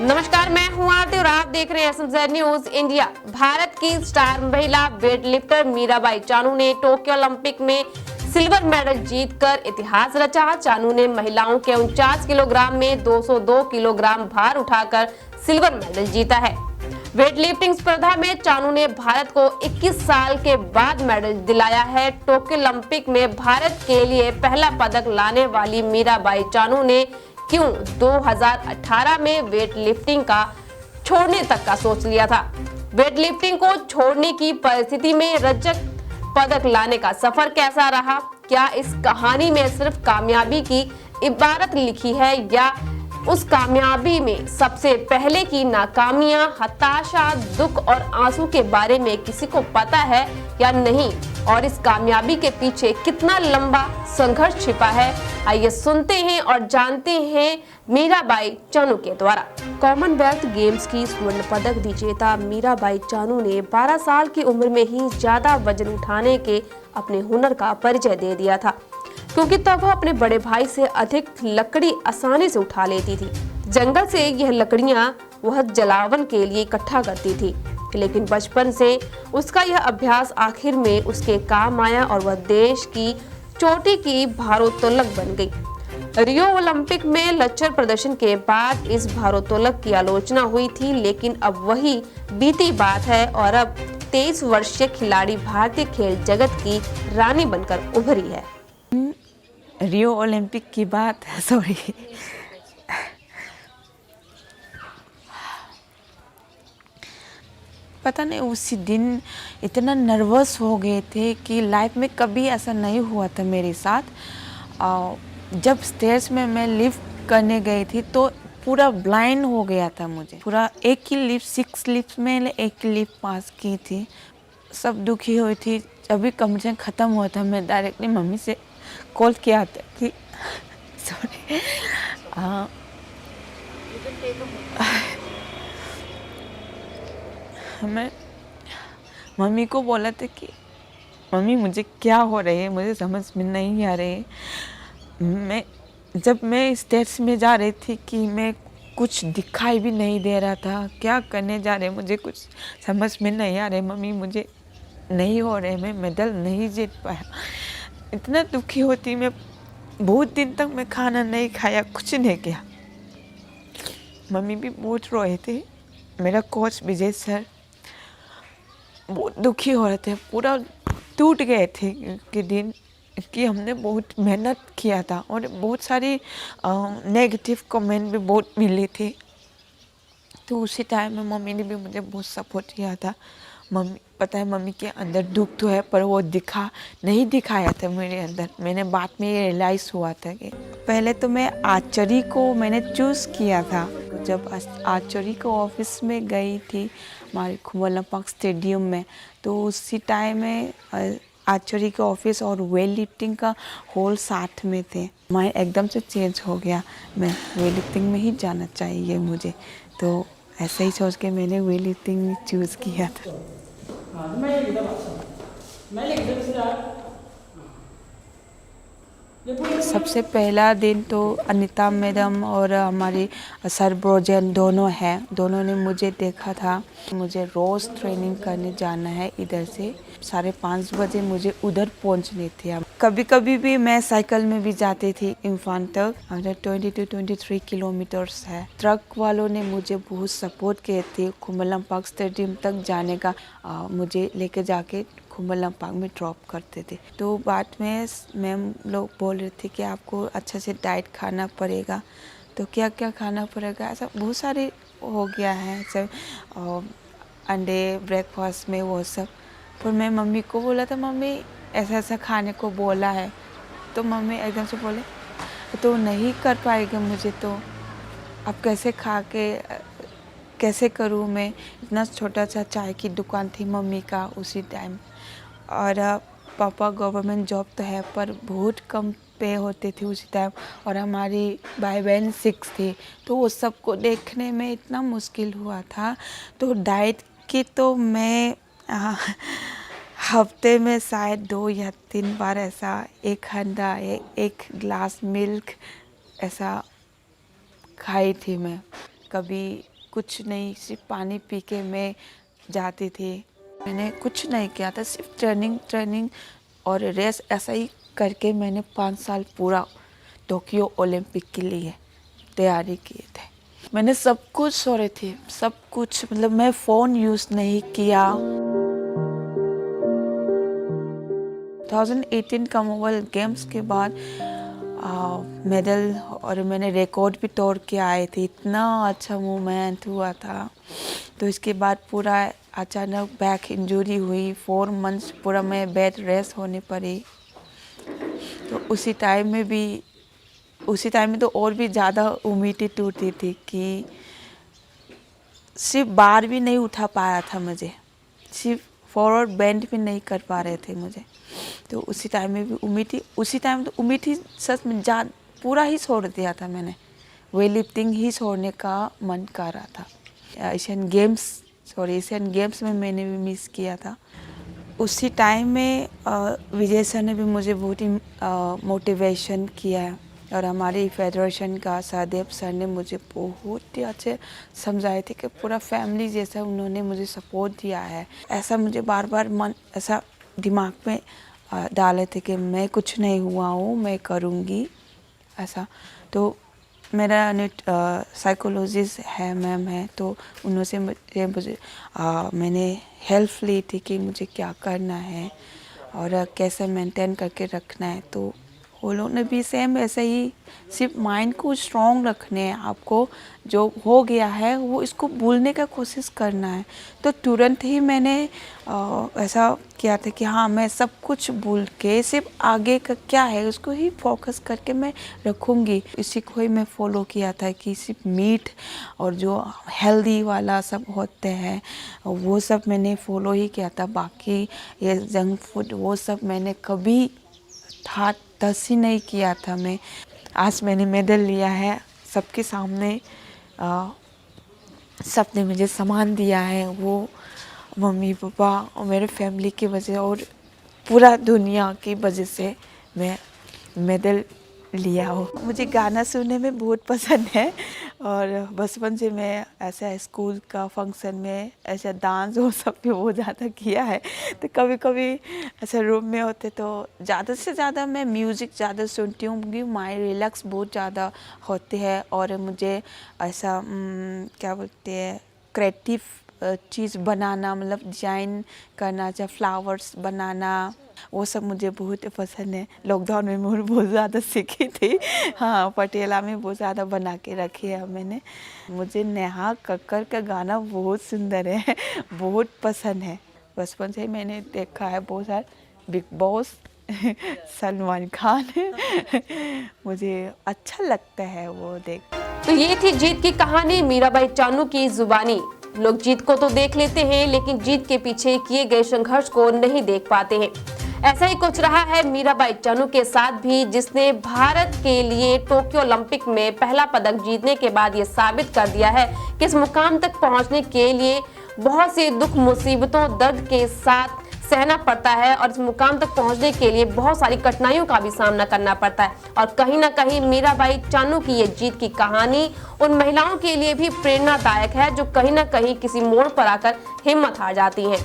नमस्कार, मैं हूं आरती और आप देख रहे हैं एसएमजेड न्यूज इंडिया। भारत की स्टार महिला वेट लिफ्टर मीराबाई चानू ने टोक्यो ओलंपिक में सिल्वर मेडल जीतकर इतिहास रचा। चानू ने महिलाओं के 49 किलोग्राम में 202 किलोग्राम भार उठाकर सिल्वर मेडल जीता है। वेट लिफ्टिंग स्पर्धा में चानू ने भारत को 21 साल के बाद मेडल दिलाया है। टोक्यो ओलंपिक में भारत के लिए पहला पदक लाने वाली मीराबाई चानू ने क्यों 2018 में वेट लिफ्टिंग का छोड़ने तक का सोच लिया था। वेट लिफ्टिंग को छोड़ने की परिस्थिति में रजत पदक लाने का सफर कैसा रहा? क्या इस कहानी में सिर्फ कामयाबी की इबारत लिखी है या उस कामयाबी में सबसे पहले की नाकामियां, हताशा, दुख और आंसू के बारे में किसी को पता है या नहीं? और इस कामयाबी के पीछे कितना लंबा संघर्ष छिपा है, आइए सुनते हैं और जानते हैं मीराबाई चानू के द्वारा। कॉमनवेल्थ गेम्स की स्वर्ण पदक विजेता मीराबाई चानू ने 12 साल की उम्र में ही ज्यादा वजन उठाने के अपने हुनर का परिचय दे दिया था, क्योंकि तब वह अपने बड़े भाई से अधिक लकड़ी आसानी से उठा लेती थी। जंगल से यह लकड़ियां वह जलावन के लिए इकट्ठा करती थी, लेकिन बचपन से उसका यह अभ्यास आखिर में उसके काम आया और वह देश की चोटी की भारोत्तोलक बन गई। रियो ओलंपिक में लचर प्रदर्शन के बाद इस भारोत्तोलक की आलोचना हुई थी, लेकिन अब वही बीती बात है और अब 23 वर्षीय खिलाड़ी भारतीय खेल जगत की रानी बनकर उभरी है। रियो ओलंपिक की बात सॉरी पता नहीं, उसी दिन इतना नर्वस हो गए थे कि लाइफ में कभी ऐसा नहीं हुआ था मेरे साथ। जब स्टेज में मैं लिफ्ट करने गई थी तो पूरा ब्लाइंड हो गया था मुझे। पूरा एक ही लिफ्ट 6 लिफ्ट में एक लिफ्ट पास की थी। सब दुखी हुई थी। जब भी कंपटीशन ख़त्म हुआ था मैं डायरेक्टली मम्मी से कॉल किया था कि सॉरी मैं मम्मी को बोला था कि मम्मी मुझे क्या हो रही है, मुझे समझ में नहीं आ रही है। जब मैं स्टेज में जा रही थी कि मैं कुछ दिखाई भी नहीं दे रहा था, क्या करने जा रहे मुझे कुछ समझ में नहीं आ रहे। मम्मी मुझे नहीं हो रहे, मैं मेडल नहीं जीत पाया। इतना दुखी होती मैं, बहुत दिन तक मैं खाना नहीं खाया, कुछ नहीं किया। मम्मी भी बहुत रोए थे। मेरा कोच विजय सर बहुत दुखी हो रहे थे, पूरा टूट गए थे कि दिन कि हमने बहुत मेहनत किया था और बहुत सारी नेगेटिव कमेंट भी बहुत मिली थी। तो उसी टाइम में मम्मी ने भी मुझे बहुत सपोर्ट किया था। मम्मी पता है मम्मी के अंदर दुख तो है पर वो नहीं दिखाया था मेरे अंदर। मैंने बाद में ये रियलाइज़ हुआ था कि पहले तो मैं आर्चरी को मैंने चूज़ किया था। जब आर्चरी को ऑफिस में गई थी हमारे खुम्बलम पार्क स्टेडियम में, तो उसी टाइम में आर्चरी का ऑफिस और वेट लिफ्टिंग का हॉल साथ में थे। माइंड एकदम से चेंज हो गया, मैं वेट लिफ्टिंग में ही जाना चाहिए मुझे। तो ऐसे ही सोच के मैंने वेट लिफ्टिंग चूज़ किया था। सबसे पहला दिन तो अनीता मैडम और हमारी सर ब्रोजन दोनों ने मुझे देखा था। मुझे रोज़ ट्रेनिंग करने जाना है, इधर से 5:30 बजे मुझे उधर पहुंचने थे। कभी कभी भी मैं साइकिल में भी जाती थी इम्फाल तक, 20 to 23 किलोमीटर्स है। ट्रक वालों ने मुझे बहुत सपोर्ट किए थे। खुम्बलम पार्क स्टेडियम तक जाने का मुझे लेके जाके खुम्बलम पार्क में ड्रॉप करते थे। तो बाद में मैम लोग बोल रहे थे कि आपको अच्छे से डाइट खाना पड़ेगा। तो क्या क्या खाना पड़ेगा, ऐसा बहुत सारे हो गया है सब, अंडे ब्रेकफास्ट में वो सब। पर मैं मम्मी को बोला था मम्मी ऐसा ऐसा खाने को बोला है, तो मम्मी एकदम से बोले तो नहीं कर पाएगा मुझे, तो अब कैसे खा के कैसे करूँ मैं। इतना छोटा सा चाय की दुकान थी मम्मी का उसी टाइम, और पापा गवर्नमेंट जॉब तो है पर बहुत कम पे होते थे उसी टाइम, और हमारी भाई बहन 6 थी। तो वो सबको देखने में इतना मुश्किल हुआ था। तो डाइट की तो मैं हफ्ते में शायद 2 या 3 बार ऐसा एक अंडा एक गिलास मिल्क ऐसा खाई थी मैं। कभी कुछ नहीं, सिर्फ पानी पी के मैं जाती थी। मैंने कुछ नहीं किया था, सिर्फ ट्रेनिंग और रेस, ऐसा ही करके मैंने 5 साल पूरा टोक्यो ओलंपिक के लिए तैयारी किए थे। मैंने सब कुछ छोड़े थे, सब कुछ, मतलब मैं फ़ोन यूज़ नहीं किया। 2018 कॉमनवेल्थ गेम्स के बाद मेडल और मैंने रिकॉर्ड भी तोड़ के आए थे, इतना अच्छा मूवमेंट हुआ था। तो इसके बाद पूरा अचानक बैक इंजरी हुई, 4 मंथ्स पूरा मैं बेड रेस्ट होने पड़ी। तो उसी टाइम में तो और भी ज़्यादा उम्मीदें टूटी थी कि सिर्फ बार भी नहीं उठा पाया था मुझे, सिर्फ फॉरवर्ड बेंड भी नहीं कर पा रहे थे मुझे। तो उसी टाइम में भी उम्मीद ही सच में पूरा ही छोड़ दिया था मैंने, वेट लिफ्टिंग ही छोड़ने का मन कर रहा था। एशियन गेम्स में मैंने भी मिस किया था। उसी टाइम में विजय सर ने भी मुझे बहुत ही मोटिवेशन किया है, और हमारी फेडरेशन का सहदेव सर ने मुझे बहुत ही अच्छे समझाए थे कि पूरा फैमिली जैसा उन्होंने मुझे सपोर्ट दिया है। ऐसा मुझे बार बार मन ऐसा दिमाग में डाले थे कि मैं कुछ नहीं हुआ हूँ, मैं करूँगी ऐसा। तो मेरा साइकोलॉजिस्ट है, मैम है, तो उनसे मुझे मैंने हेल्प ली थी कि मुझे क्या करना है और कैसे मेंटेन करके रखना है। तो वो लोग ने भी सेम ऐसे ही, सिर्फ माइंड को स्ट्रॉन्ग रखने हैं, आपको जो हो गया है वो इसको भूलने का कोशिश करना है। तो तुरंत ही मैंने ऐसा किया था कि हाँ, मैं सब कुछ भूल के सिर्फ आगे का क्या है उसको ही फोकस करके मैं रखूँगी। इसी को ही मैं फॉलो किया था कि सिर्फ मीट और जो हेल्दी वाला सब होते हैं वो सब मैंने फॉलो ही किया था। बाकी ये जंक फूड वो सब मैंने कभी टच ही नहीं किया था। मैं आज मैंने मेडल लिया है सबके सामने, सबने मुझे सम्मान दिया है, वो मम्मी पापा और मेरे फैमिली की वजह और पूरा दुनिया की वजह से मैं मेडल लिया हो। मुझे गाना सुनने में बहुत पसंद है, और बचपन से मैं ऐसा स्कूल का फंक्शन में ऐसा डांस वो सब भी बहुत ज़्यादा किया है। तो कभी कभी ऐसा रूम में होते तो ज़्यादा से ज़्यादा मैं म्यूज़िक ज़्यादा सुनती हूँ, क्योंकि माइंड रिलैक्स बहुत ज़्यादा होते हैं। और मुझे ऐसा क्या बोलते हैं, क्रिएटिव चीज़ बनाना, मतलब डिजाइन करना, चाहे फ्लावर्स बनाना, वो सब मुझे बहुत पसंद है। लॉकडाउन में मैं बहुत ज़्यादा सीखी थी, हाँ, पटियाला में बहुत ज़्यादा बना के रखी है मैंने। मुझे नेहा कक्कर का गाना बहुत सुंदर है, बहुत पसंद है। बचपन से ही मैंने देखा है बहुत सारे, बिग बॉस, सलमान खान, मुझे अच्छा लगता है वो देख। तो ये थी जीत की कहानी मीराबाई चानू की जुबानी। लोग जीत को तो देख लेते हैं, लेकिन जीत के पीछे किए गए संघर्ष को नहीं देख पाते हैं। ऐसा ही कुछ रहा है मीराबाई चानू के साथ भी, जिसने भारत के लिए टोक्यो ओलंपिक में पहला पदक जीतने के बाद ये साबित कर दिया है कि इस मुकाम तक पहुंचने के लिए बहुत सी दुख मुसीबतों दर्द के साथ सहना पड़ता है, और इस मुकाम तक पहुंचने के लिए बहुत सारी कठिनाइयों का भी सामना करना पड़ता है। और कहीं ना कहीं मीराबाई चानू की ये जीत की कहानी उन महिलाओं के लिए भी प्रेरणादायक है, जो कहीं ना कहीं किसी मोड़ पर आकर हिम्मत हार जाती हैं।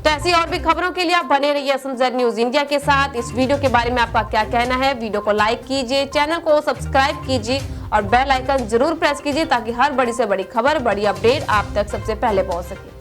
तो ऐसी और भी खबरों के लिए आप बने रहिए SMZ न्यूज इंडिया के साथ। इस वीडियो के बारे में आपका क्या कहना है, वीडियो को लाइक कीजिए, चैनल को सब्सक्राइब कीजिए और बेल आइकन जरूर प्रेस कीजिए, ताकि हर बड़ी से बड़ी खबर, बड़ी अपडेट आप तक सबसे पहले पहुंच सके।